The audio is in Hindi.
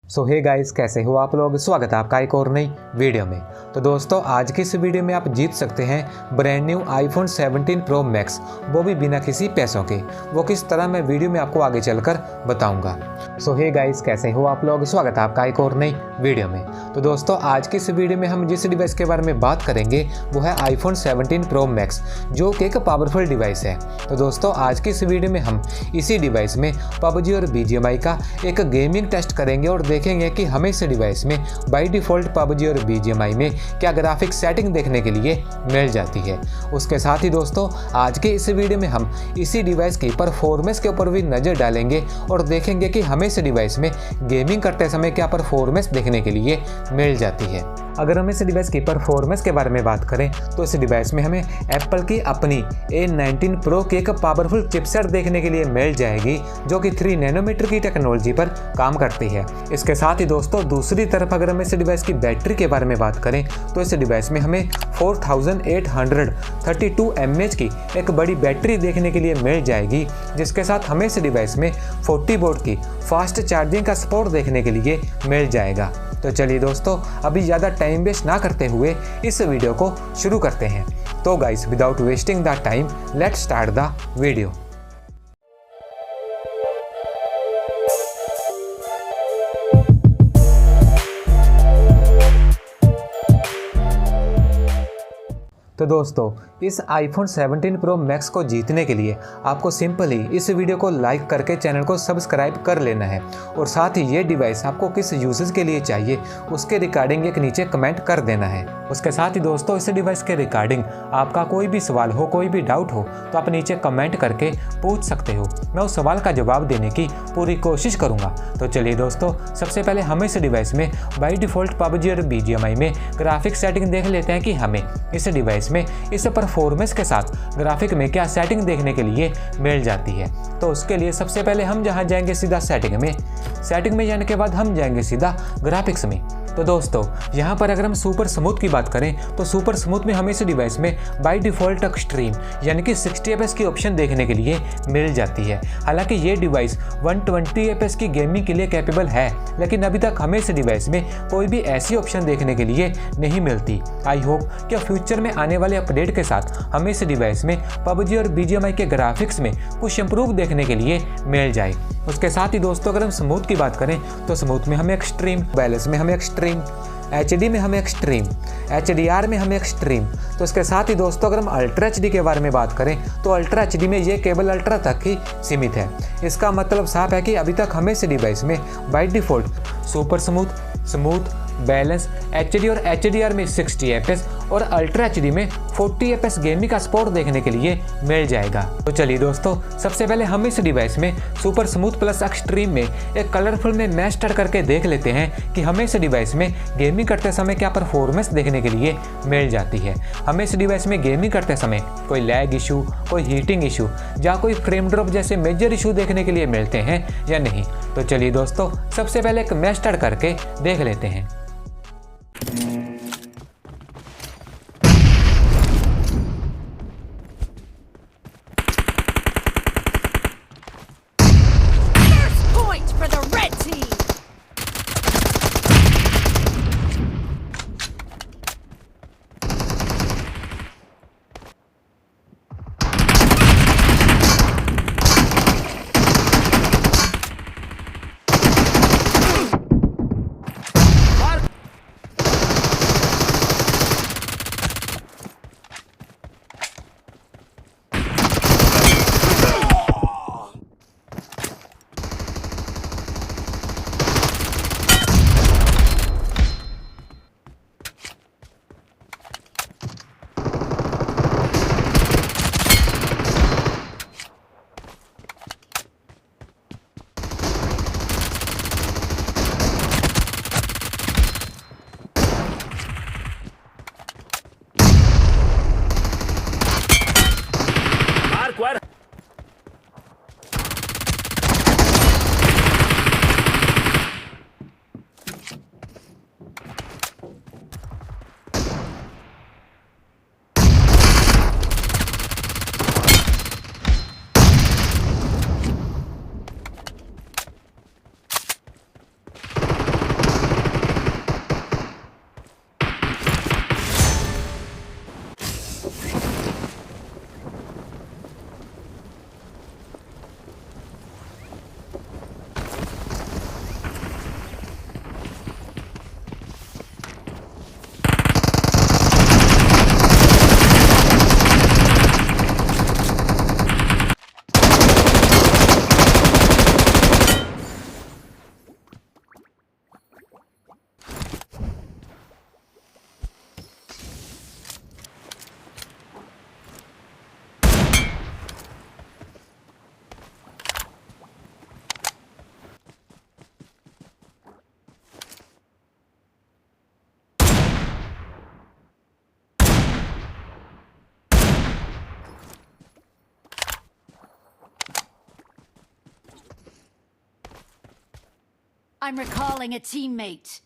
सो हे गाइस, कैसे हो आप लोग। स्वागत है आपका एक और नई वीडियो में। तो दोस्तों, आज की इस वीडियो में आप जीत सकते हैं brand new iPhone 17 pro max, वो भी बिना किसी पैसों के। वो किस तरह मैं वीडियो में आपको आगे चलकर बताऊंगा। सो हे गाइस, कैसे हो आप लोग। स्वागत है आपका एक और नई वीडियो में। तो दोस्तों, आज की इस वीडियो में हम जिस डिवाइस के बारे में बात करेंगे वो है आईफोन 17 प्रो मैक्स, जो कि एक पावरफुल डिवाइस है। तो दोस्तों, आज की इस वीडियो में हम इसी डिवाइस में पबजी और बीजीएमआई का एक गेमिंग टेस्ट करेंगे और देखेंगे कि हमें इस डिवाइस में बाय डिफ़ॉल्ट पबजी और बीजीएमआई में क्या ग्राफिक सेटिंग देखने के लिए मिल जाती है। उसके साथ ही दोस्तों, आज के इस वीडियो में हम इसी डिवाइस की परफॉर्मेंस के ऊपर भी नज़र डालेंगे और देखेंगे कि हमें इस डिवाइस में गेमिंग करते समय क्या परफॉर्मेंस देखने के लिए मिल जाती है। अगर हम इस डिवाइस की परफॉर्मेंस के बारे में बात करें तो इस डिवाइस में हमें एप्पल की अपनी A19 प्रो की एक पावरफुल चिपसेट देखने के लिए मिल जाएगी, जो कि 3 नैनोमीटर की टेक्नोलॉजी पर काम करती है। इसके साथ ही दोस्तों, दूसरी तरफ अगर हम इस डिवाइस की बैटरी के बारे में बात करें तो इस डिवाइस में हमें 4832 mAh की एक बड़ी बैटरी देखने के लिए मिल जाएगी, जिसके साथ हमें इस डिवाइस में 40 वोल्ट की फास्ट चार्जिंग का सपोर्ट देखने के लिए मिल जाएगा। तो चलिए दोस्तों, अभी ज़्यादा टाइम वेस्ट ना करते हुए इस वीडियो को शुरू करते हैं। तो guys, without wasting the time, let's start the video. तो दोस्तों, इस आईफोन 17 प्रो मैक्स को जीतने के लिए आपको सिंपली इस वीडियो को लाइक करके चैनल को सब्सक्राइब कर लेना है और साथ ही ये डिवाइस आपको किस यूजेस के लिए चाहिए उसके रिगार्डिंग एक नीचे कमेंट कर देना है। उसके साथ ही दोस्तों, इस डिवाइस के रिगार्डिंग आपका कोई भी सवाल हो, कोई भी डाउट हो तो आप नीचे कमेंट करके पूछ सकते हो। मैं उस सवाल का जवाब देने की पूरी कोशिश करूँगा। तो चलिए दोस्तों, सबसे पहले हम इस डिवाइस में बाई डिफ़ॉल्ट पबजी और बीजीएमआई में ग्राफिक सेटिंग देख लेते हैं कि हमें इस डिवाइस में इस परफॉर्मेंस के साथ ग्राफिक में क्या सेटिंग देखने के लिए मिल जाती है। तो उसके लिए सबसे पहले हम जहां जाएंगे सीधा सेटिंग में जाने के बाद हम जाएंगे सीधा ग्राफिक्स में। तो दोस्तों, यहाँ पर अगर हम सुपर स्मूथ की बात करें तो सुपर स्मूथ में हमें इस डिवाइस में बाय डिफ़ॉल्ट एक्सट्रीम यानी कि 60 fps की ऑप्शन देखने के लिए मिल जाती है। हालांकि ये डिवाइस 120 fps की गेमिंग के लिए कैपेबल है, लेकिन अभी तक हमें इस डिवाइस में कोई भी ऐसी ऑप्शन देखने के लिए नहीं मिलती। आई होप कि फ्यूचर में आने वाले अपडेट के साथ हमें इस डिवाइस में पबजी और बीजीएमआई के ग्राफिक्स में कुछ इंप्रूव देखने के लिए मिल जाए। उसके साथ ही दोस्तों, अगर हम स्मूथ की बात करें तो स्मूथ में हमें एक्सट्रीम, बैलेंस में हमें एक्सट्रीम, HD में हमें एक्सट्रीम, HDR में हमें एक्सट्रीम। तो इसके साथ ही दोस्तों, अगर हम अल्ट्रा HD के बारे में बात करें तो अल्ट्रा HD में ये केवल अल्ट्रा तक ही सीमित है। इसका मतलब साफ है कि अभी तक हमें इस डिवाइस में by default super smooth, balance, HD और HDR में 60 fps और अल्ट्रा HD में 40 fps गेमिंग का सपोर्ट देखने के लिए मिल जाएगा। तो चलिए दोस्तों, सबसे पहले हम इस डिवाइस में सुपर स्मूथ प्लस एक्सट्रीम में एक कलरफुल में मैच स्टार्ट करके देख लेते हैं कि हमें इस डिवाइस में गेमिंग करते समय क्या परफॉर्मेंस देखने के लिए मिल जाती है। हमें इस डिवाइस में गेमिंग करते समय कोई लैग इशू, कोई हीटिंग इशू या कोई फ्रेम ड्रॉप जैसे मेजर इशू देखने के लिए मिलते हैं या नहीं। तो चलिए दोस्तों, सबसे पहले एक मैच स्टार्ट करके देख लेते हैं। I'm recalling a teammate.